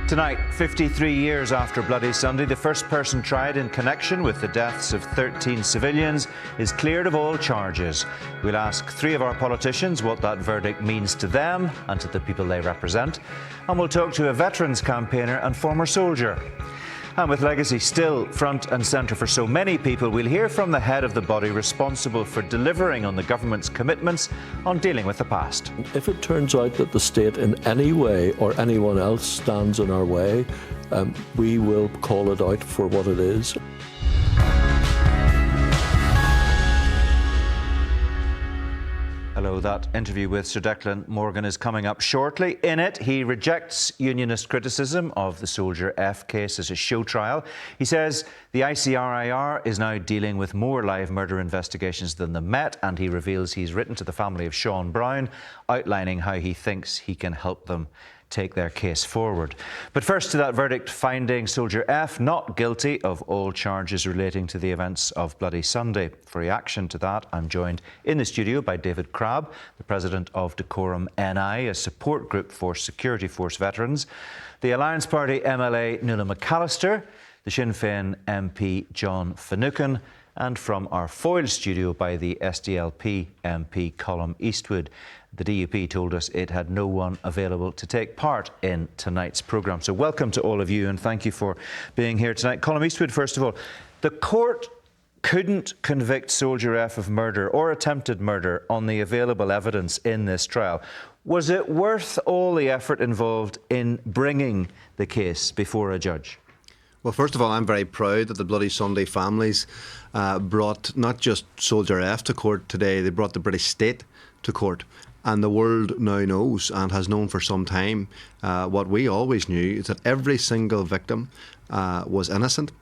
Tonight, 53 years after Bloody Sunday, the first person tried in connection with the deaths of 13 civilians is cleared of all charges. We'll ask three of our politicians what that verdict means to them and to the people they represent. And we'll talk to a veterans campaigner and former soldier. And with legacy still front and centre for so many people, we'll hear from the head of the body responsible for delivering on the government's commitments on dealing with the past. If it turns out that the state in any way or anyone else stands in our way, we will call it out for what it is. Hello, that interview with Sir Declan Morgan is coming up shortly. In it, he rejects unionist criticism of the Soldier F case as a show trial. He says the ICRIR is now dealing with more live murder investigations than the Met, and he reveals he's written to the family of Sean Brown, outlining how he thinks he can help them take their case forward. But first to that verdict finding Soldier F not guilty of all charges relating to the events of Bloody Sunday. For reaction to that, I'm joined in the studio by David Crabb, the president of Decorum NI, a support group for Security Force veterans, the Alliance Party MLA Nuala McAllister, the Sinn Féin MP John Finucane, and from our Foyle studio by the SDLP MP Colm Eastwood. The DUP told us it had no one available to take part in tonight's programme. So welcome to all of you and thank you for being here tonight. Colm Eastwood, first of all, the court couldn't convict Soldier F of murder or attempted murder on the available evidence in this trial. Was it worth all the effort involved in bringing the case before a judge? Well, first of all, I'm very proud that the Bloody Sunday families brought not just Soldier F to court today, they brought the British state to court. And the world now knows and has known for some time what we always knew, is that every single victim was innocent,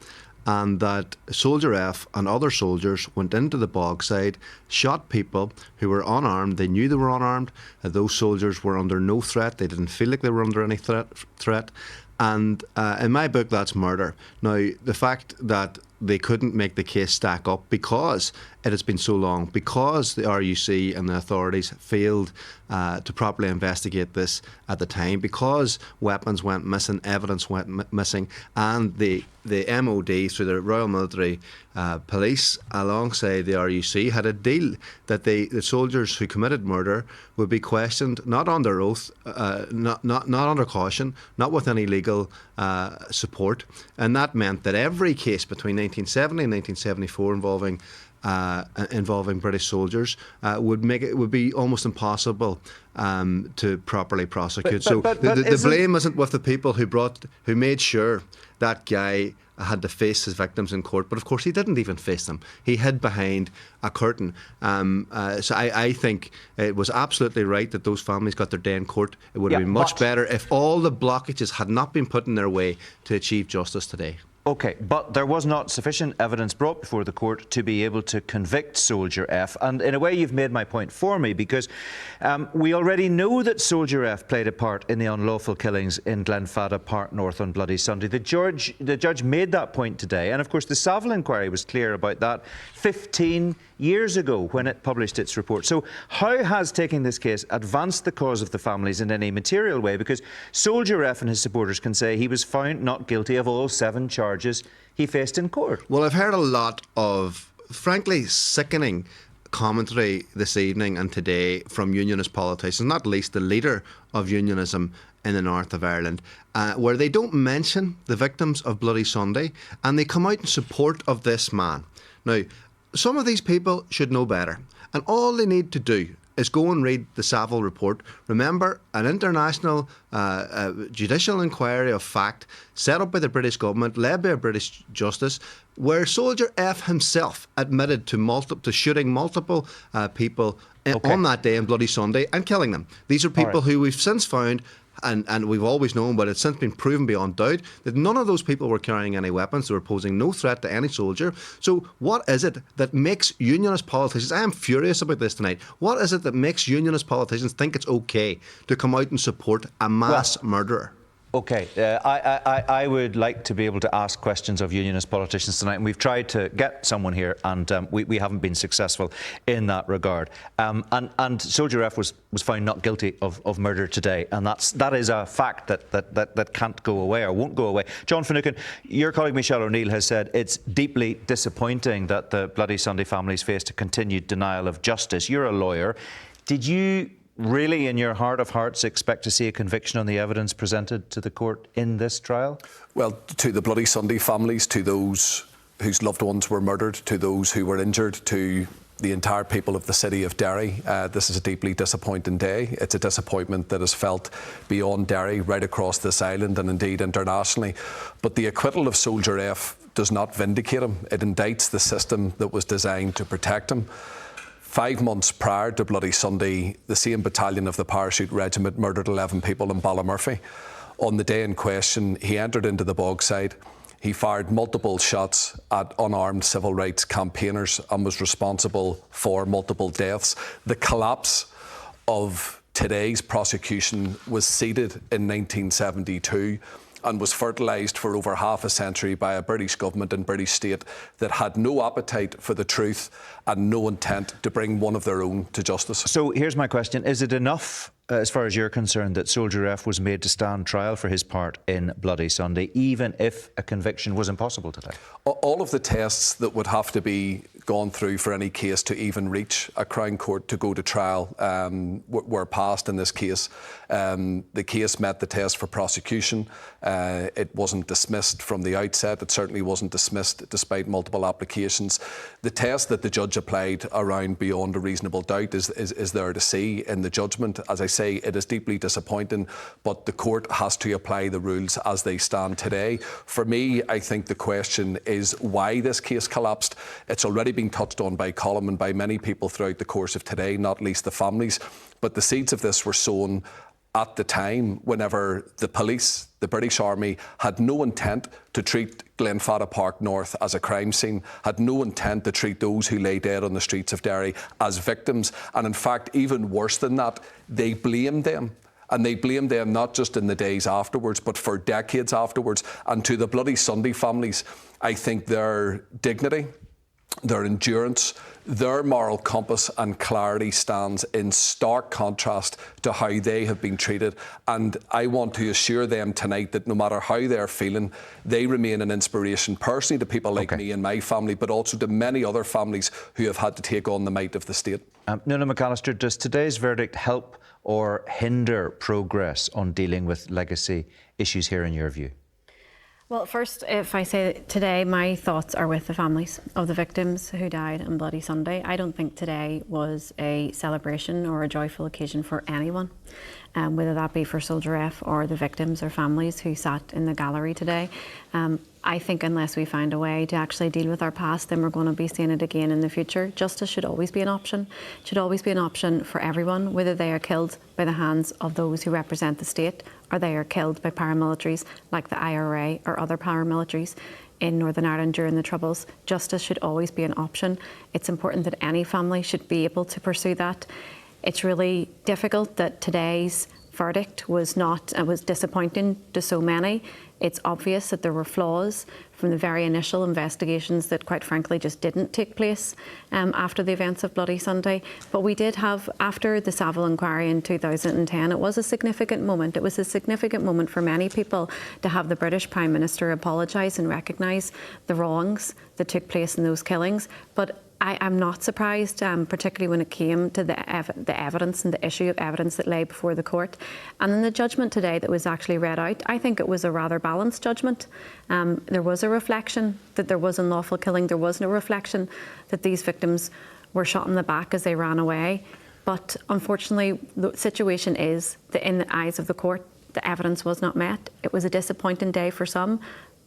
and that Soldier F and other soldiers went into the bogside, shot people who were unarmed. They knew they were unarmed. Those soldiers were under no threat. They didn't feel like they were under any threat. And in my book, that's murder. Now, the fact that they couldn't make the case stack up because it has been so long, because the RUC and the authorities failed to properly investigate this at the time, because weapons went missing, evidence went missing, and the MOD, through the Royal Military Police, alongside the RUC, had a deal that the soldiers who committed murder would be questioned, not under oath, not under caution, not with any legal support. And that meant that every case between 1970 and 1974 involving British soldiers would be almost impossible to properly prosecute. But the blame isn't with the people who made sure that guy had to face his victims in court, but of course he didn't even face them. He hid behind a curtain. So I think it was absolutely right that those families got their day in court. It would have been much better if all the blockages had not been put in their way to achieve justice today. OK, but there was not sufficient evidence brought before the court to be able to convict Soldier F. And in a way, you've made my point for me, because we already know that Soldier F played a part in the unlawful killings in Glenfadda Park North on Bloody Sunday. The judge made that point today. And of course, the Savile inquiry was clear about that 15 years ago when it published its report. So how has taking this case advanced the cause of the families in any material way? Because Soldier F and his supporters can say he was found not guilty of all 7 charges he faced in court. Well, I've heard a lot of, frankly, sickening commentary this evening and today from unionist politicians, not least the leader of unionism in the north of Ireland, where they don't mention the victims of Bloody Sunday and they come out in support of this man. Now, some of these people should know better, and all they need to do is go and read the Savile report. Remember, an international judicial inquiry of fact set up by the British government, led by a British justice, where Soldier F himself admitted to shooting multiple people on that day on Bloody Sunday and killing them. These are people who we've since found, and we've always known, but it's since been proven beyond doubt, that none of those people were carrying any weapons. They were posing no threat to any soldier. So what is it that makes unionist politicians, I am furious about this tonight, what is it that makes unionist politicians think it's okay to come out and support a mass murderer? OK, I would like to be able to ask questions of unionist politicians tonight, and we've tried to get someone here, and we haven't been successful in that regard. And Soldier F was found not guilty of murder today, and that is a fact that can't go away or won't go away. John Finucane, your colleague Michelle O'Neill has said it's deeply disappointing that the Bloody Sunday families faced a continued denial of justice. You're a lawyer. Did you really, in your heart of hearts, expect to see a conviction on the evidence presented to the court in this trial? Well, to the Bloody Sunday families, to those whose loved ones were murdered, to those who were injured, to the entire people of the city of Derry, this is a deeply disappointing day. It's a disappointment that is felt beyond Derry, right across this island and indeed internationally. But the acquittal of Soldier F does not vindicate him. It indicts the system that was designed to protect him. 5 months prior to Bloody Sunday, the same battalion of the Parachute Regiment murdered 11 people in Ballymurphy. On the day in question, he entered into the bogside. He fired multiple shots at unarmed civil rights campaigners and was responsible for multiple deaths. The collapse of today's prosecution was seeded in 1972 and was fertilised for over half a century by a British government and British state that had no appetite for the truth and no intent to bring one of their own to justice. So here's my question. Is it enough, as far as you're concerned, that Soldier F was made to stand trial for his part in Bloody Sunday, even if a conviction was impossible today? All of the tests that would have to be gone through for any case to even reach a Crown Court to go to trial were passed in this case. The case met the test for prosecution. It wasn't dismissed from the outset. It certainly wasn't dismissed despite multiple applications. The test that the judge applied around beyond a reasonable doubt is there to see in the judgment. As I say, it is deeply disappointing, but the court has to apply the rules as they stand today. For me, I think the question is why this case collapsed. It's already been touched on by Colm and by many people throughout the course of today, not least the families. But the seeds of this were sown at the time whenever the police, the British Army, had no intent to treat Glenfadda Park North as a crime scene, had no intent to treat those who lay dead on the streets of Derry as victims. And in fact, even worse than that, they blamed them. And they blamed them not just in the days afterwards, but for decades afterwards. And to the Bloody Sunday families, I think their dignity, their endurance, their moral compass and clarity stands in stark contrast to how they have been treated. And I want to assure them tonight that no matter how they're feeling, they remain an inspiration personally to people like me and my family, but also to many other families who have had to take on the might of the state. Nuala McAllister, does today's verdict help or hinder progress on dealing with legacy issues here in your view? Well, first, if I say today, my thoughts are with the families of the victims who died on Bloody Sunday. I don't think today was a celebration or a joyful occasion for anyone, whether that be for Soldier F or the victims or families who sat in the gallery today. I think unless we find a way to actually deal with our past, then we're going to be seeing it again in the future. Justice should always be an option. It should always be an option for everyone, whether they are killed by the hands of those who represent the state or they are killed by paramilitaries like the IRA or other paramilitaries in Northern Ireland during the Troubles. Justice should always be an option. It's important that any family should be able to pursue that. It's really difficult that today's verdict was disappointing to so many. It's obvious that there were flaws from the very initial investigations that, quite frankly, just didn't take place after the events of Bloody Sunday. But we did have, after the Savile inquiry in 2010, it was a significant moment. It was a significant moment for many people to have the British Prime Minister apologise and recognise the wrongs that took place in those killings. But I'm not surprised, particularly when it came to the evidence and the issue of evidence that lay before the court. And in the judgment today that was actually read out, I think it was a rather balanced judgment. There was a reflection that there was unlawful killing. There was no reflection that these victims were shot in the back as they ran away. But unfortunately, the situation is that in the eyes of the court, the evidence was not met. It was a disappointing day for some,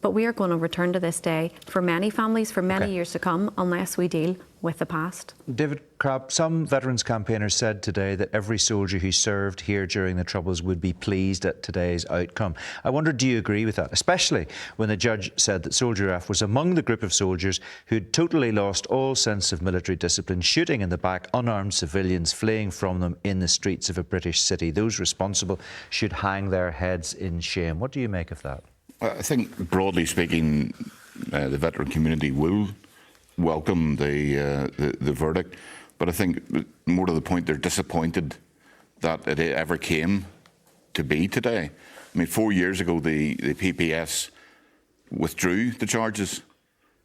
But we are going to return to this day for many families for many years to come unless we deal with the past. David Crabb, some veterans campaigners said today that every soldier who served here during the Troubles would be pleased at today's outcome. I wonder, do you agree with that? Especially when the judge said that Soldier F was among the group of soldiers who'd totally lost all sense of military discipline, shooting in the back unarmed civilians, fleeing from them in the streets of a British city. Those responsible should hang their heads in shame. What do you make of that? I think, broadly speaking, the veteran community will welcome the verdict, but I think more to the point, they're disappointed that it ever came to be today. I mean, 4 years ago, the PPS withdrew the charges,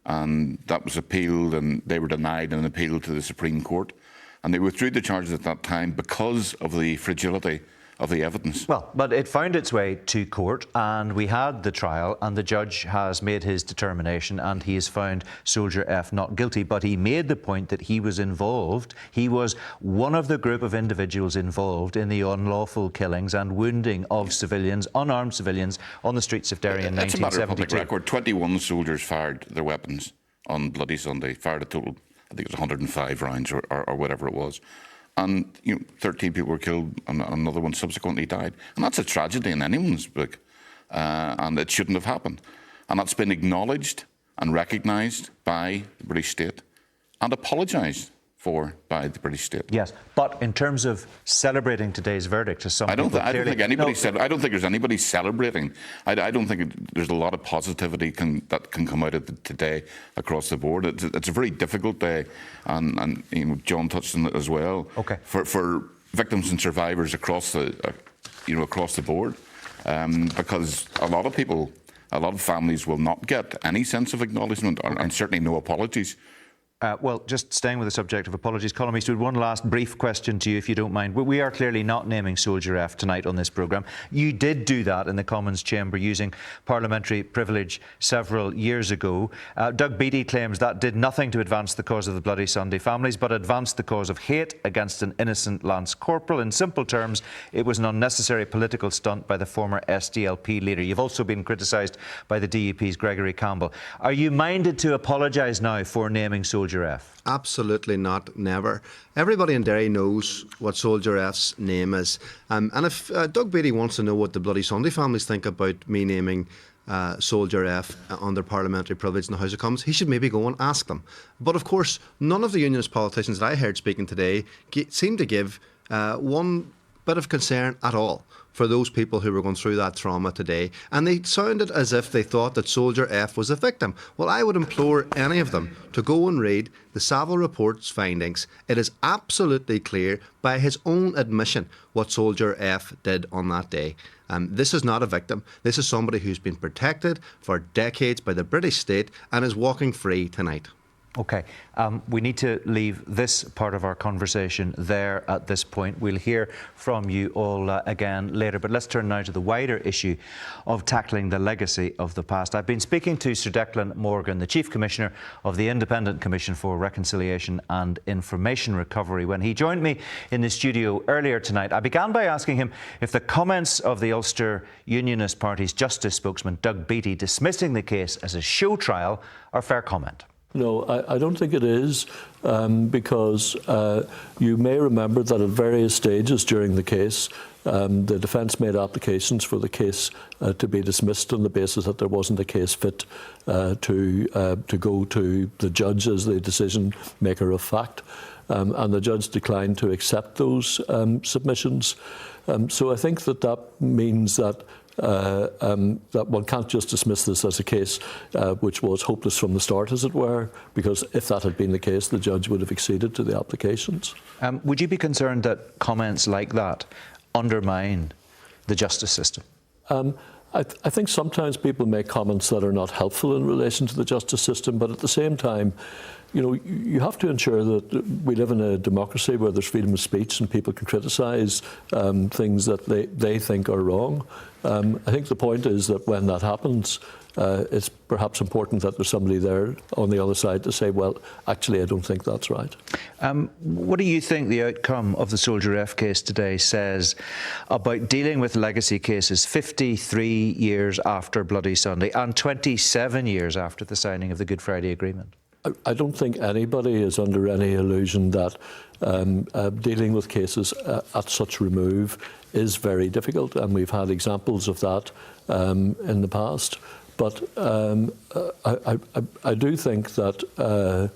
and that was appealed, and they were denied an appeal to the Supreme Court, and they withdrew the charges at that time because of the fragility of the evidence. Well, but it found its way to court, and we had the trial, and the judge has made his determination, and he has found Soldier F not guilty. But he made the point that he was involved. He was one of the group of individuals involved in the unlawful killings and wounding of civilians, unarmed civilians, on the streets of Derry in 1972. It's a matter of public record. 21 soldiers fired their weapons on Bloody Sunday. Fired a total, I think it was 105 rounds or whatever it was. And 13 people were killed, and another one subsequently died. And that's a tragedy in anyone's book, and it shouldn't have happened. And that's been acknowledged and recognised by the British state and apologised for by the British state. Yes, but in terms of celebrating today's verdict, as some I don't think anybody said, I don't think there's anybody celebrating. I don't think there's a lot of positivity that can come out of today across the board. It's a very difficult day, and John touched on it as well. Okay. For victims and survivors across the across the board, because a lot of people, a lot of families will not get any sense of acknowledgement, and certainly no apologies. Well, just staying with the subject of apologies, Colm Eastwood, one last brief question to you, if you don't mind. We are clearly not naming Soldier F tonight on this programme. You did do that in the Commons chamber using parliamentary privilege several years ago. Doug Beattie claims that did nothing to advance the cause of the Bloody Sunday families, but advanced the cause of hate against an innocent Lance Corporal. In simple terms, it was an unnecessary political stunt by the former SDLP leader. You've also been criticised by the DUP's Gregory Campbell. Are you minded to apologise now for naming Soldier F? Absolutely not, never. Everybody in Derry knows what Soldier F's name is. And if Doug Beattie wants to know what the Bloody Sunday families think about me naming Soldier F under parliamentary privilege in the House of Commons, he should maybe go and ask them. But of course, none of the unionist politicians that I heard speaking today seem to give one bit of concern at all for those people who were going through that trauma today. And they sounded as if they thought that Soldier F was a victim. Well, I would implore any of them to go and read the Saville Report's findings. It is absolutely clear by his own admission what Soldier F did on that day. This is not a victim. This is somebody who's been protected for decades by the British state and is walking free tonight. OK, we need to leave this part of our conversation there at this point. We'll hear from you all again later, but let's turn now to the wider issue of tackling the legacy of the past. I've been speaking to Sir Declan Morgan, the Chief Commissioner of the Independent Commission for Reconciliation and Information Recovery. When he joined me in the studio earlier tonight, I began by asking him if the comments of the Ulster Unionist Party's Justice spokesman, Doug Beattie, dismissing the case as a show trial are fair comment. No, I don't think it is, because you may remember that at various stages during the case, the defence made applications for the case to be dismissed on the basis that there wasn't a case fit to go to the judge as the decision maker of fact, and the judge declined to accept those submissions. So I think that means that that one can't just dismiss this as a case which was hopeless from the start, as it were, because if that had been the case, the judge would have acceded to the applications. Would you be concerned that comments like that undermine the justice system? I think sometimes people make comments that are not helpful in relation to the justice system, but at the same time, you have to ensure that we live in a democracy where there's freedom of speech and people can criticise things that they think are wrong. I think the point is that when that happens, it's perhaps important that there's somebody there on the other side to say, well, actually, I don't think that's right. What do you think the outcome of the Soldier F case today says about dealing with legacy cases 53 years after Bloody Sunday and 27 years after the signing of the Good Friday Agreement? I don't think anybody is under any illusion that dealing with cases at such remove is very difficult, and we've had examples of that in the past. But I do think that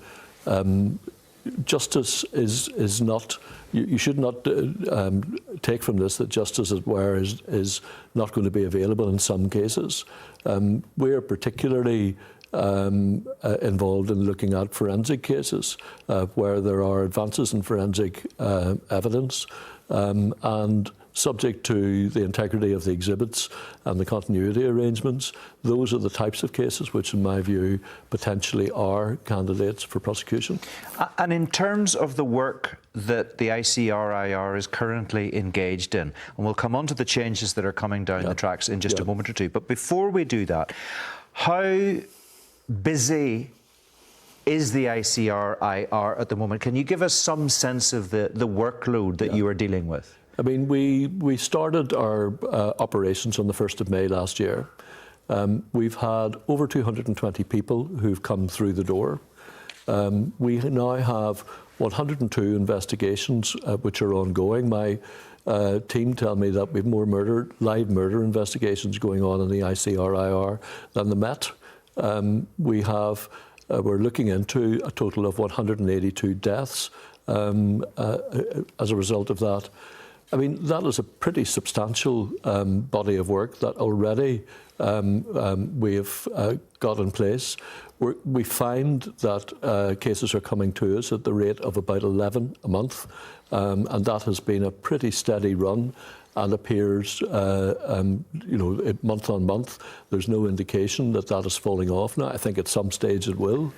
justice is not. You should not take from this that justice, as it were, is not going to be available in some cases. We are particularly involved in looking at forensic cases where there are advances in forensic evidence and subject to the integrity of the exhibits and the continuity arrangements. Those are the types of cases which, in my view, potentially are candidates for prosecution. And in terms of the work that the ICRIR is currently engaged in, and we'll come on to the changes that are coming down the tracks in just a moment or two, but before we do that, how busy is the ICRIR at the moment? Can you give us some sense of the workload that you are dealing with? I mean, we started our operations on the 1st of May last year. We've had over 220 people who've come through the door. We now have 102 investigations which are ongoing. My team tell me that we've more live murder investigations going on in the ICRIR than the Met. We're looking into a total of 182 deaths as a result of that. I mean, that is a pretty substantial body of work that already we have got in place. We find that cases are coming to us at the rate of about 11 a month, and that has been a pretty steady run and appears, month on month. There's no indication that that is falling off now. I think at some stage it will.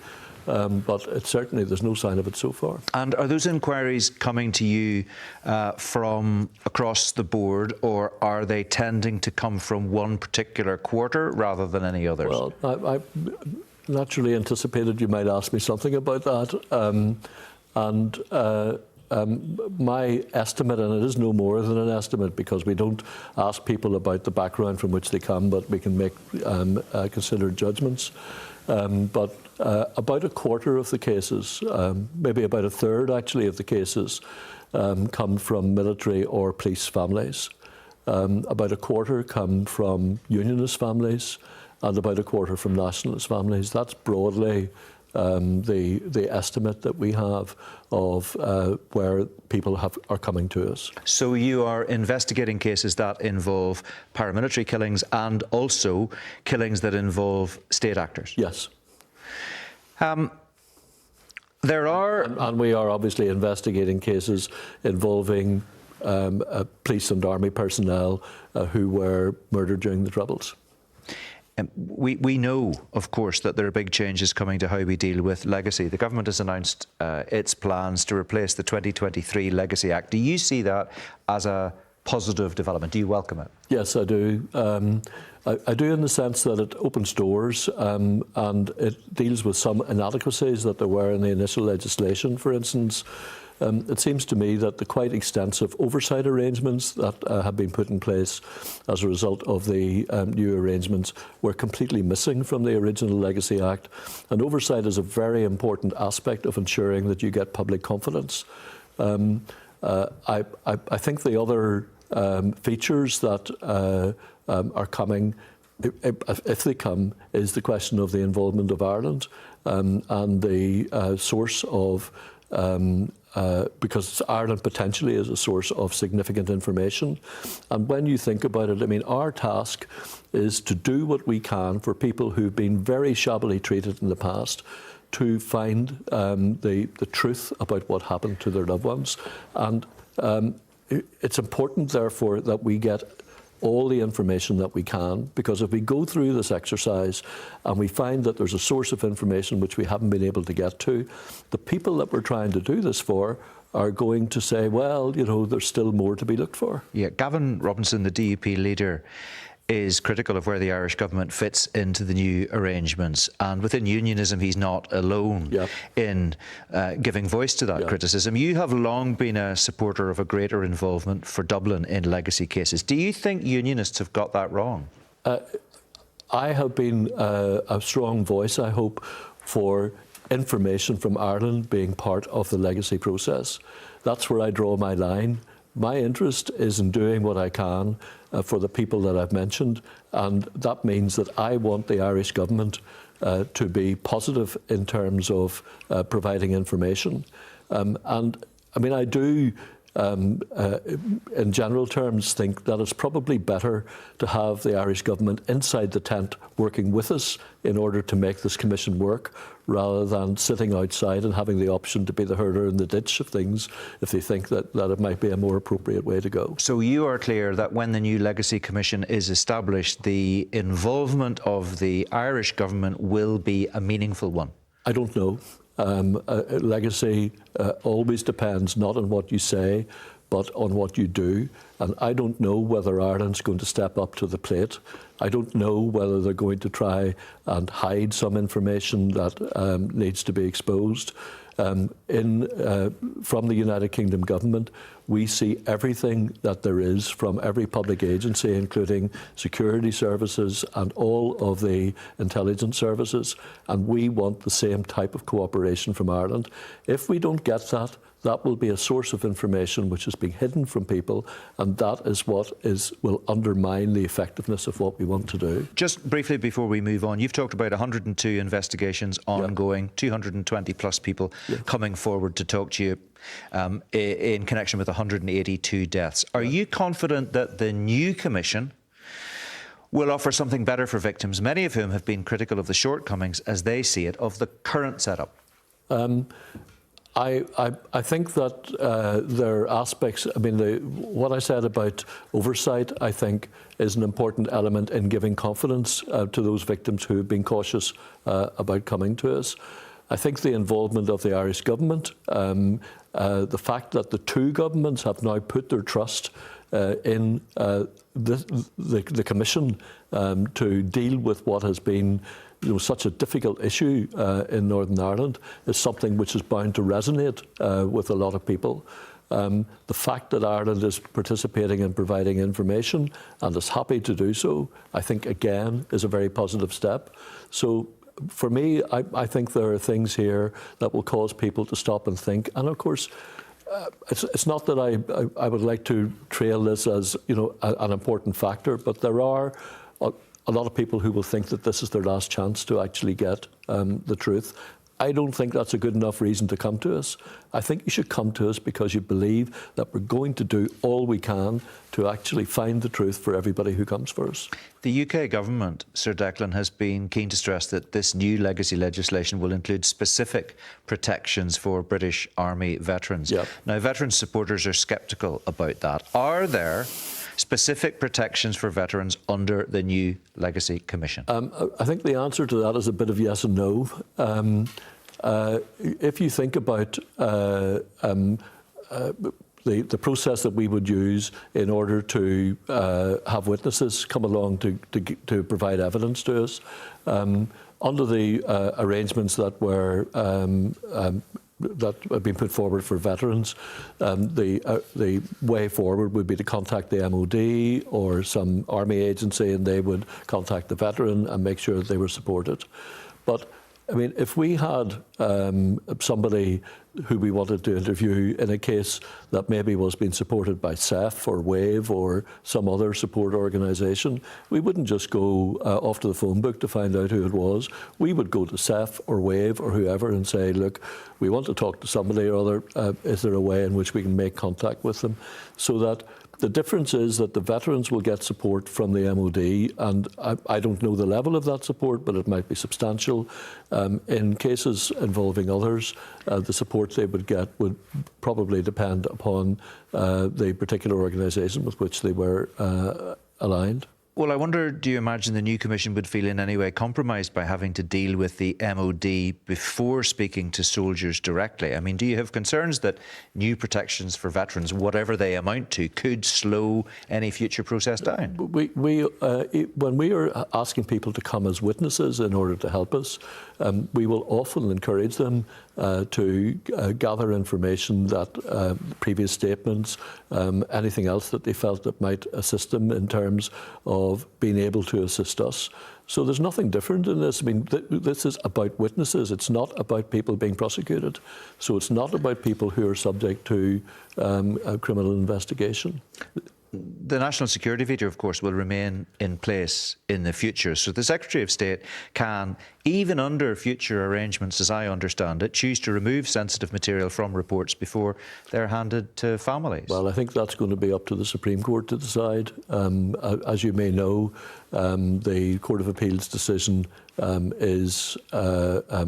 But certainly there's no sign of it so far. And are those inquiries coming to you from across the board, or are they tending to come from one particular quarter rather than any others? Well, I naturally anticipated you might ask me something about that. My estimate, and it is no more than an estimate because we don't ask people about the background from which they come, but we can make considered judgments. But about a quarter of the cases, maybe about a third actually of the cases, come from military or police families. About a quarter come from unionist families, and about a quarter from nationalist families. That's broadly the estimate that we have of where people are coming to us. So you are investigating cases that involve paramilitary killings and also killings that involve state actors? Yes. There are... And we are obviously investigating cases involving police and army personnel who were murdered during the Troubles. We know, of course, that there are big changes coming to how we deal with legacy. The government has announced its plans to replace the 2023 Legacy Act. Do you see that as a positive development? Do you welcome it? Yes, I do. I do in the sense that it opens doors and it deals with some inadequacies that there were in the initial legislation. For instance, it seems to me that the quite extensive oversight arrangements that have been put in place as a result of the new arrangements were completely missing from the original Legacy Act. And oversight is a very important aspect of ensuring that you get public confidence. I think the other features that are coming, if they come, is the question of the involvement of Ireland and the source of because Ireland potentially is a source of significant information. And when you think about it, I mean, our task is to do what we can for people who've been very shabbily treated in the past to find the truth about what happened to their loved ones. And it's important, therefore, that we get all the information that we can, because if we go through this exercise and we find that there's a source of information which we haven't been able to get to, the people that we're trying to do this for are going to say, well, you know, there's still more to be looked for. Yeah, Gavin Robinson, the DUP leader, is critical of where the Irish government fits into the new arrangements. And within unionism, he's not alone in giving voice to that criticism. You have long been a supporter of a greater involvement for Dublin in legacy cases. Do you think unionists have got that wrong? I have been a strong voice, I hope, for information from Ireland being part of the legacy process. That's where I draw my line. My interest is in doing what I can for the people that I've mentioned, and that means that I want the Irish government to be positive in terms of providing information. And I mean, I do, in general terms, think that it's probably better to have the Irish government inside the tent working with us in order to make this commission work, rather than sitting outside and having the option to be the herder in the ditch of things if they think that it might be a more appropriate way to go. So you are clear that when the new Legacy Commission is established, the involvement of the Irish government will be a meaningful one? I don't know. Legacy always depends not on what you say, but on what you do. And I don't know whether Ireland's going to step up to the plate. I don't know whether they're going to try and hide some information that needs to be exposed. From the United Kingdom government, we see everything that there is from every public agency, including security services and all of the intelligence services, and we want the same type of cooperation from Ireland. If we don't get that, that will be a source of information which is being hidden from people, and that is what will undermine the effectiveness of what we want to do. Just briefly before we move on, you've talked about 102 investigations ongoing, 220 plus people coming forward to talk to you in connection with 182 deaths. Are you confident that the new commission will offer something better for victims, many of whom have been critical of the shortcomings, as they see it, of the current setup? I think that there are aspects, I mean, what I said about oversight, I think, is an important element in giving confidence to those victims who have been cautious about coming to us. I think the involvement of the Irish government, the fact that the two governments have now put their trust in the Commission to deal with what has been such a difficult issue in Northern Ireland is something which is bound to resonate with a lot of people. The fact that Ireland is participating in providing information and is happy to do so, I think, again, is a very positive step. So for me, I think there are things here that will cause people to stop and think. And of course, it's not that I would like to trail this as an important factor, but there are a lot of people who will think that this is their last chance to actually get the truth. I don't think that's a good enough reason to come to us. I think you should come to us because you believe that we're going to do all we can to actually find the truth for everybody who comes for us. The UK government, Sir Declan, has been keen to stress that this new legacy legislation will include specific protections for British Army veterans. Yep. Now, veteran supporters are sceptical about that. Are there specific protections for veterans under the new Legacy Commission? I think the answer to that is a bit of yes and no. If you think about the process that we would use in order to have witnesses come along to provide evidence to us, under the arrangements that were that have been put forward for veterans, the way forward would be to contact the MOD or some army agency, and they would contact the veteran and make sure that they were supported. But I mean, if we had somebody who we wanted to interview in a case that maybe was being supported by CEF or WAVE or some other support organisation, we wouldn't just go off to the phone book to find out who it was. We would go to CEF or WAVE or whoever and say, look, we want to talk to somebody or other. Is there a way in which we can make contact with them? So that the difference is that the veterans will get support from the MOD, and I don't know the level of that support, but it might be substantial. In cases involving others, the support they would get would probably depend upon the particular organisation with which they were aligned. Well, I wonder, do you imagine the new Commission would feel in any way compromised by having to deal with the MOD before speaking to soldiers directly? I mean, do you have concerns that new protections for veterans, whatever they amount to, could slow any future process down? When we are asking people to come as witnesses in order to help us, we will often encourage them to gather information that previous statements, anything else that they felt that might assist them in terms of being able to assist us. So there's nothing different in this. I mean, this is about witnesses. It's not about people being prosecuted. So it's not about people who are subject to a criminal investigation. The national security veto, of course, will remain in place in the future. So the Secretary of State can, even under future arrangements, as I understand it, choose to remove sensitive material from reports before they're handed to families. Well, I think that's going to be up to the Supreme Court to decide. As you may know, the Court of Appeal's decision is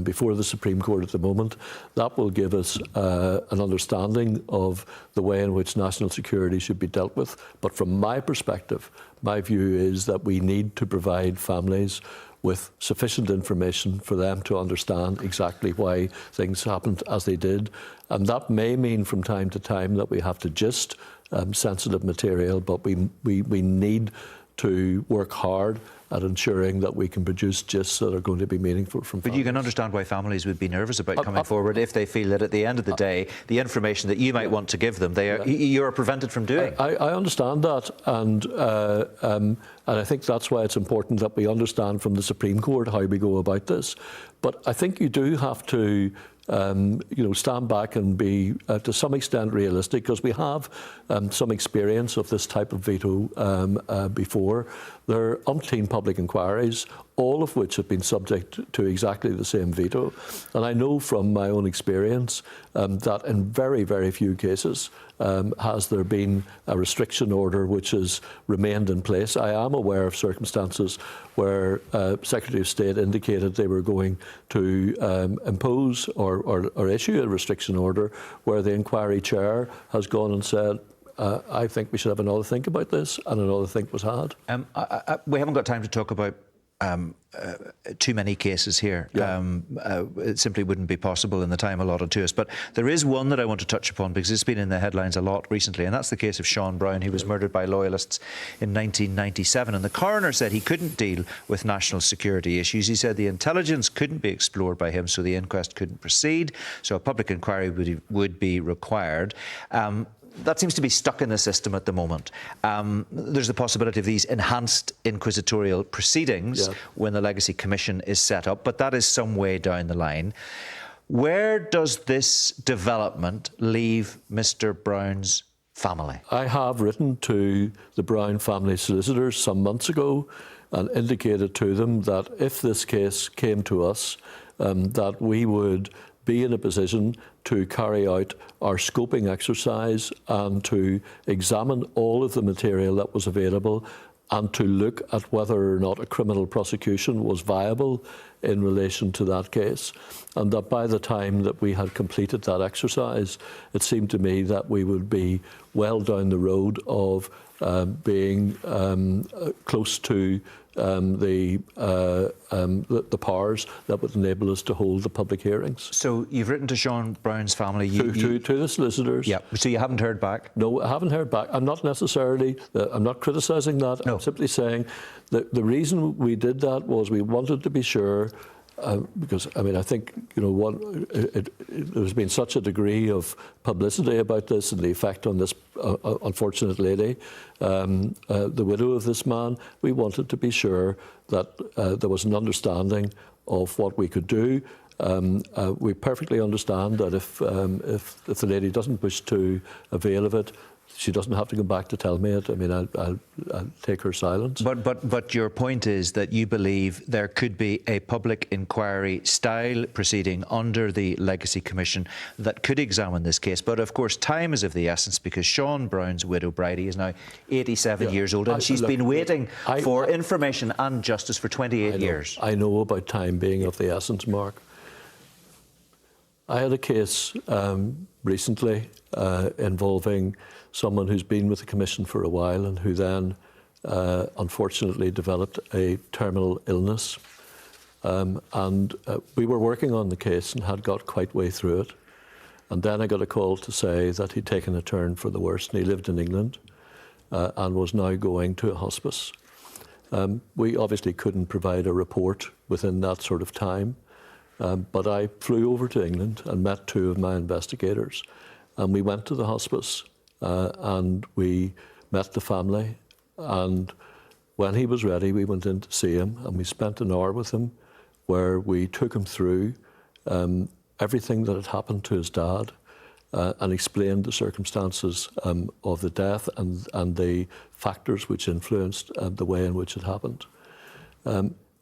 before the Supreme Court at the moment. That will give us an understanding of the way in which national security should be dealt with. But from my perspective, my view is that we need to provide families with sufficient information for them to understand exactly why things happened as they did. And that may mean from time to time that we have to gist sensitive material, but we need to work hard at ensuring that we can produce gists that are going to be meaningful from families. But you can understand why families would be nervous about coming forward if they feel that at the end of the day, the information that you might want to give them, you're prevented from doing. I understand that, and I think that's why it's important that we understand from the Supreme Court how we go about this. But I think you do have to stand back and be, to some extent, realistic, because we have some experience of this type of veto before. There are umpteen public inquiries, all of which have been subject to exactly the same veto. And I know from my own experience that in very, very few cases has there been a restriction order which has remained in place. I am aware of circumstances where Secretary of State indicated they were going to impose or issue a restriction order where the inquiry chair has gone and said, I think we should have another think about this, and another think was had. We haven't got time to talk about too many cases here. Yeah. It simply wouldn't be possible in the time allotted to us. But there is one that I want to touch upon because it's been in the headlines a lot recently, and that's the case of Sean Brown, who was murdered by loyalists in 1997. And the coroner said he couldn't deal with national security issues. He said the intelligence couldn't be explored by him, so the inquest couldn't proceed. So a public inquiry would be required. That seems to be stuck in the system at the moment. There's the possibility of these enhanced inquisitorial proceedings when the Legacy Commission is set up, but that is some way down the line. Where does this development leave Mr. Brown's family? I have written to the Brown family solicitors some months ago and indicated to them that if this case came to us, that we would be in a position to carry out our scoping exercise and to examine all of the material that was available and to look at whether or not a criminal prosecution was viable in relation to that case. And that by the time that we had completed that exercise, it seemed to me that we would be well down the road of being close to the powers that would enable us to hold the public hearings. So you've written to Sean Brown's family. To the solicitors. Yeah. So you haven't heard back? No, I haven't heard back. I'm not necessarily, I'm not criticising that. No. I'm simply saying that the reason we did that was we wanted to be sure, because, I mean, I think, there's been such a degree of publicity about this and the effect on this unfortunate lady, the widow of this man. We wanted to be sure that there was an understanding of what we could do. We perfectly understand that if the lady doesn't wish to avail of it, she doesn't have to come back to tell me it. I mean, I'll take her silence. But your point is that you believe there could be a public inquiry style proceeding under the Legacy Commission that could examine this case. But of course, time is of the essence because Sean Brown's widow, Bridie, is now 87 years old and she's been waiting for information and justice for 28 years. I know about time being of the essence, Mark. I had a case recently involving someone who's been with the Commission for a while and who then unfortunately developed a terminal illness. And we were working on the case and had got quite way through it. And then I got a call to say that he'd taken a turn for the worse, and he lived in England and was now going to a hospice. We obviously couldn't provide a report within that sort of time, but I flew over to England and met two of my investigators. And we went to the hospice and we met the family. And when he was ready, we went in to see him, and we spent an hour with him where we took him through everything that had happened to his dad and explained the circumstances of the death and the factors which influenced the way in which it happened.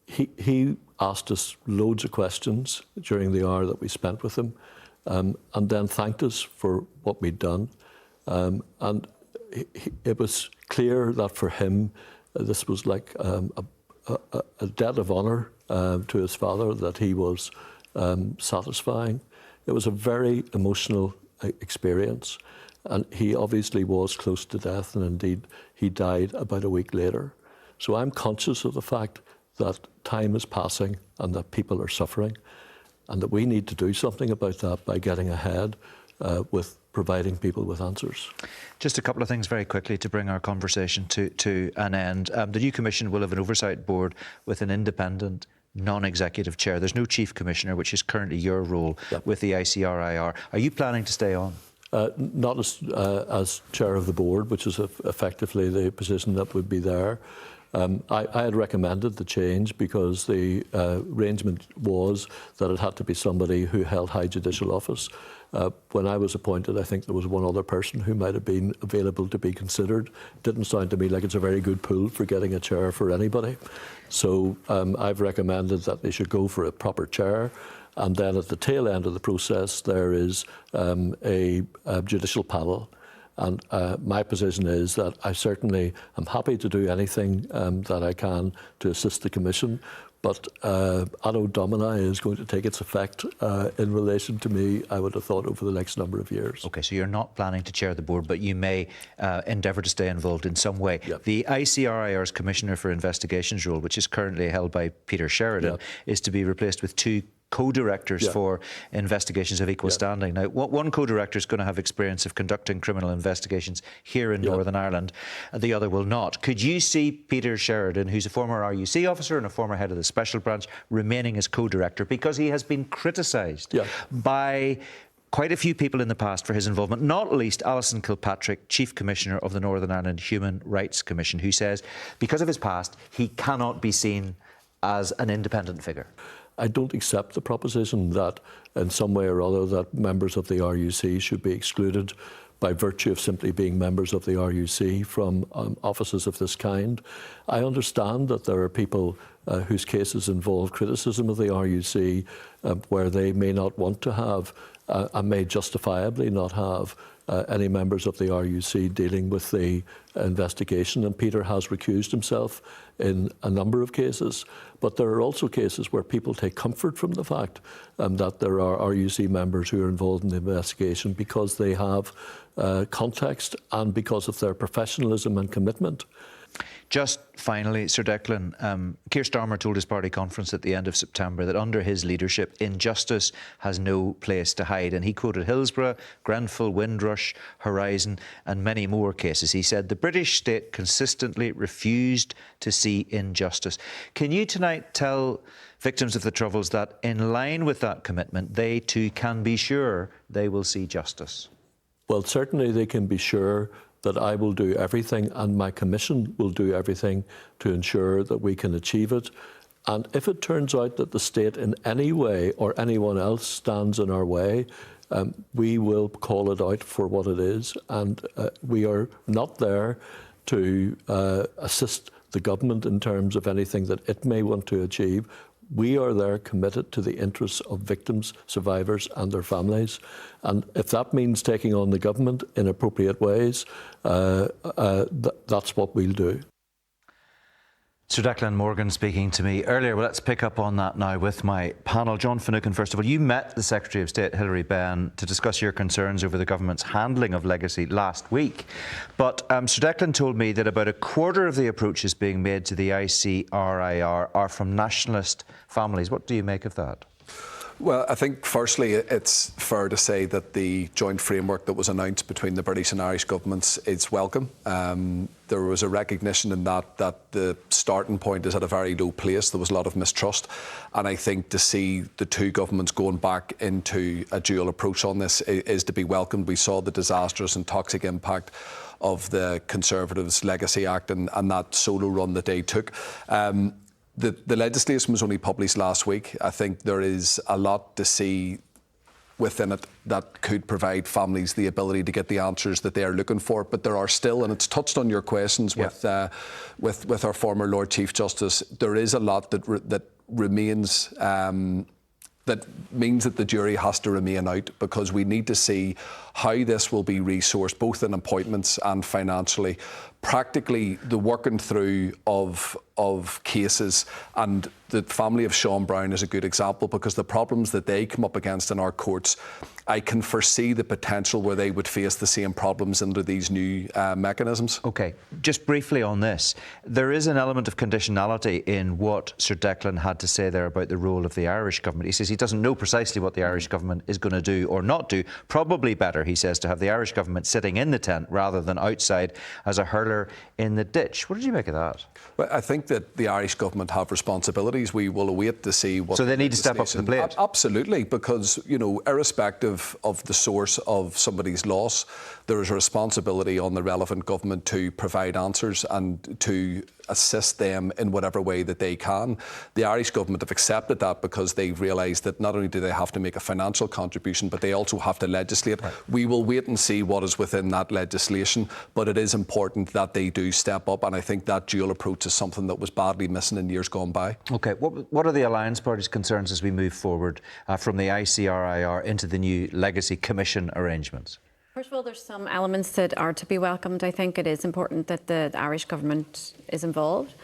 He asked us loads of questions during the hour that we spent with him, and then thanked us for what we'd done. And it was clear that for him, this was like a debt of honour to his father that he was satisfying. It was a very emotional experience, and he obviously was close to death, and indeed he died about a week later. So I'm conscious of the fact that time is passing and that people are suffering, and that we need to do something about that by getting ahead with providing people with answers. Just a couple of things very quickly to bring our conversation to an end. The new Commission will have an oversight board with an independent non-executive chair. There's no chief commissioner, which is currently your role with the ICRIR. Are you planning to stay on? Not as chair of the board, which is effectively the position that would be there. I had recommended the change because the arrangement was that it had to be somebody who held high judicial office. When I was appointed, I think there was one other person who might have been available to be considered. Didn't sound to me like it's a very good pool for getting a chair for anybody. So I've recommended that they should go for a proper chair. And then at the tail end of the process, there is a judicial panel. And my position is that I certainly am happy to do anything that I can to assist the Commission. But Anno Domini is going to take its effect in relation to me, I would have thought, over the next number of years. OK, so you're not planning to chair the board, but you may endeavour to stay involved in some way. Yep. The ICRIR's Commissioner for Investigations role, which is currently held by Peter Sheridan, is to be replaced with two co-directors for investigations of equal standing. Now, one co-director is going to have experience of conducting criminal investigations here in Northern Ireland, and the other will not. Could you see Peter Sheridan, who's a former RUC officer and a former head of the Special Branch, remaining as co-director? Because he has been criticised by quite a few people in the past for his involvement, not least Alison Kilpatrick, Chief Commissioner of the Northern Ireland Human Rights Commission, who says because of his past, he cannot be seen as an independent figure. I don't accept the proposition that in some way or other that members of the RUC should be excluded by virtue of simply being members of the RUC from offices of this kind. I understand that there are people whose cases involve criticism of the RUC where they may not want to have and may justifiably not have any members of the RUC dealing with the investigation, and Peter has recused himself in a number of cases. But there are also cases where people take comfort from the fact that there are RUC members who are involved in the investigation because they have context and because of their professionalism and commitment. Just finally, Sir Declan, Keir Starmer told his party conference at the end of September that under his leadership, injustice has no place to hide. And he quoted Hillsborough, Grenfell, Windrush, Horizon and many more cases. He said the British state consistently refused to see injustice. Can you tonight tell victims of the Troubles that in line with that commitment, they too can be sure they will see justice? Well, certainly they can be sure that I will do everything and my commission will do everything to ensure that we can achieve it. And if it turns out that the state in any way or anyone else stands in our way, we will call it out for what it is. And we are not there to assist the government in terms of anything that it may want to achieve. We are there committed to the interests of victims, survivors and their families. And if that means taking on the government in appropriate ways, that's what we'll do. Sir Declan Morgan speaking to me earlier. Well, let's pick up on that now with my panel. John Finucane, first of all, you met the Secretary of State, Hilary Benn, to discuss your concerns over the government's handling of legacy last week. But Sir Declan told me that about a quarter of the approaches being made to the ICRIR are from nationalist families. What do you make of that? Well, I think firstly it's fair to say that the joint framework that was announced between the British and Irish governments is welcome. There was a recognition in that the starting point is at a very low place. There was a lot of mistrust, and I think to see the two governments going back into a dual approach on this is to be welcomed. We saw the disastrous and toxic impact of the Conservatives' Legacy Act and that solo run that they took. The legislation was only published last week. I think there is a lot to see within it that could provide families the ability to get the answers that they are looking for. But there are still, and it's touched on your questions with our former Lord Chief Justice, there is a lot that remains. That means that the jury has to remain out, because we need to see how this will be resourced, both in appointments and financially. Practically, the working through of cases, and the family of Sean Brown is a good example, because the problems that they come up against in our courts, I can foresee the potential where they would face the same problems under these new mechanisms. OK, just briefly on this, there is an element of conditionality in what Sir Declan had to say there about the role of the Irish government. He says he doesn't know precisely what the Irish government is going to do or not do. Probably better, he says, to have the Irish government sitting in the tent rather than outside as a hurler in the ditch. What did you make of that? Well, I think that the Irish government have responsibilities. We will await to see what. So they need to step up to the plate. Absolutely, because, you know, irrespective of the source of somebody's loss, there is a responsibility on the relevant government to provide answers and to assist them in whatever way that they can. The Irish government have accepted that because they've realised that not only do they have to make a financial contribution, but they also have to legislate. Right. We will wait and see what is within that legislation, but it is important that they do step up, and I think that dual approach is something that was badly missing in years gone by. OK, what are the Alliance Party's concerns as we move forward from the ICRIR into the new Legacy Commission arrangements? First of all, there's some elements that are to be welcomed. I think it is important that the Irish government is involved.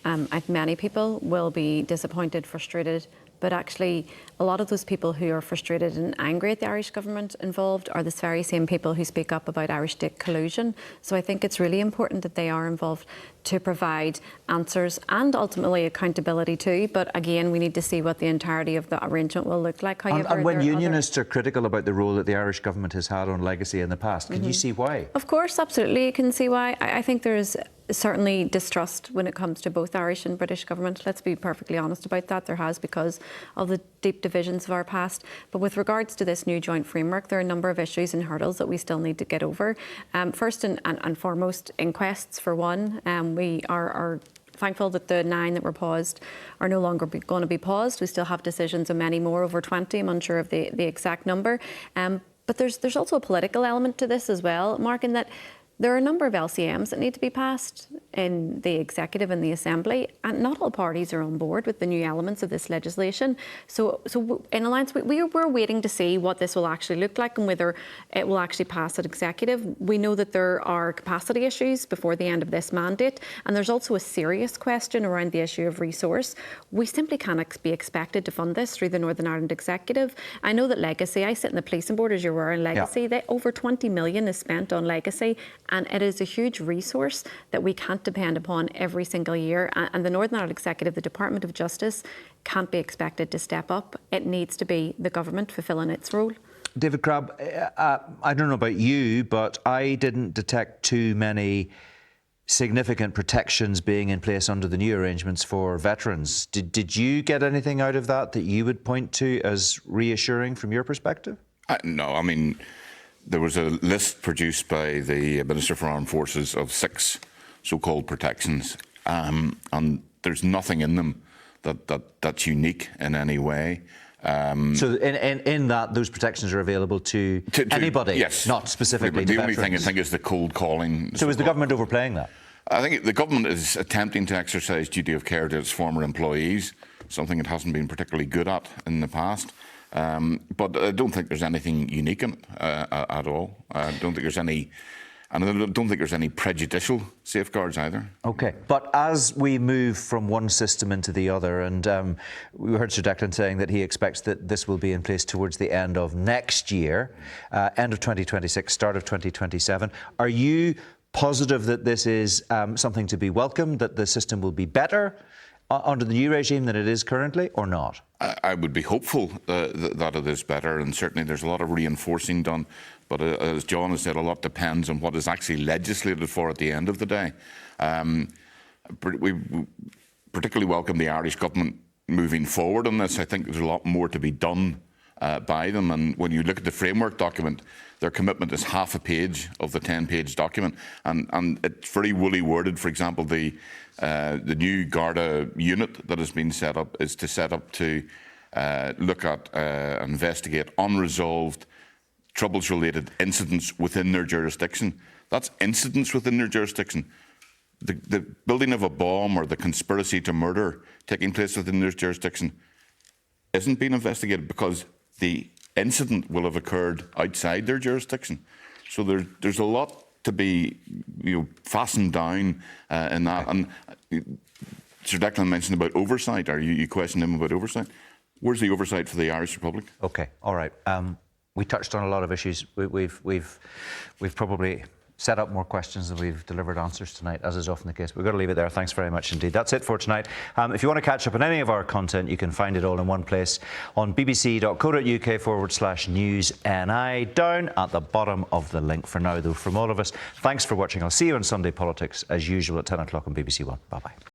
I think many people will be disappointed, frustrated, but actually a lot of those people who are frustrated and angry at the Irish government involved are the very same people who speak up about Irish state collusion. So I think it's really important that they are involved to provide answers and ultimately accountability too. But again, we need to see what the entirety of the arrangement will look like. However, and when unionists are critical about the role that the Irish government has had on legacy in the past, can you see why? Of course, absolutely, you can see why. I think there is certainly distrust when it comes to both Irish and British government. Let's be perfectly honest about that. There has, because of the deep divisions of our past. But with regards to this new joint framework, there are a number of issues and hurdles that we still need to get over. First and foremost, inquests for one. We are thankful that the 9 that were paused are no longer going to be paused. We still have decisions on many more, over 20. I'm unsure of the exact number. But there's also a political element to this as well, Mark, in that there are a number of LCMs that need to be passed in the Executive and the Assembly, and not all parties are on board with the new elements of this legislation. So in Alliance, we're waiting to see what this will actually look like and whether it will actually pass at Executive. We know that there are capacity issues before the end of this mandate, and there's also a serious question around the issue of resource. We simply cannot be expected to fund this through the Northern Ireland Executive. I know that Legacy, I sit in the policing board, as you were, in Legacy, over 20 million is spent on Legacy, and it is a huge resource that we can't depend upon every single year. And the Northern Ireland Executive, the Department of Justice, can't be expected to step up. It needs to be the government fulfilling its role. David Crabb, I don't know about you, but I didn't detect too many significant protections being in place under the new arrangements for veterans. Did you get anything out of that you would point to as reassuring from your perspective? No, I mean, there was a list produced by the Minister for Armed Forces of 6 so-called protections, and there's nothing in them that's unique in any way. So in that, those protections are available to anybody, yes, not specifically to the veterans. only thing I think is the cold calling. So is the government overplaying that? I think the government is attempting to exercise duty of care to its former employees, something it hasn't been particularly good at in the past. But I don't think there's anything unique in it at all. I don't think there's any And I don't think there's any prejudicial safeguards either. OK. But as we move from one system into the other, and we heard Sir Declan saying that he expects that this will be in place towards the end of next year, end of 2026, start of 2027. Are you positive that this is something to be welcomed, that the system will be better under the new regime than it is currently, or not? I would be hopeful that it is better, and certainly there's a lot of reinforcing done. But as John has said, a lot depends on what is actually legislated for at the end of the day. We particularly welcome the Irish government moving forward on this. I think there's a lot more to be done by them. And when you look at the framework document, their commitment is half a page of the 10-page document, and it's very woolly worded. For example, the new Garda unit that has been set up is to set up to look at, investigate unresolved troubles-related incidents within their jurisdiction. That's incidents within their jurisdiction. The building of a bomb or the conspiracy to murder taking place within their jurisdiction isn't being investigated because the incident will have occurred outside their jurisdiction. So there's a lot to be fastened down in that. And Sir Declan mentioned about oversight. You questioned him about oversight. Where's the oversight for the Irish Republic? OK, all right. We touched on a lot of issues. We've probably set up more questions than we've delivered answers tonight, as is often the case. We've got to leave it there. Thanks very much indeed. That's it for tonight. If you want to catch up on any of our content, you can find it all in one place on bbc.co.uk/newsni, down at the bottom of the link. For now, though, from all of us, thanks for watching. I'll see you on Sunday Politics, as usual, at 10 o'clock on BBC One. Bye-bye.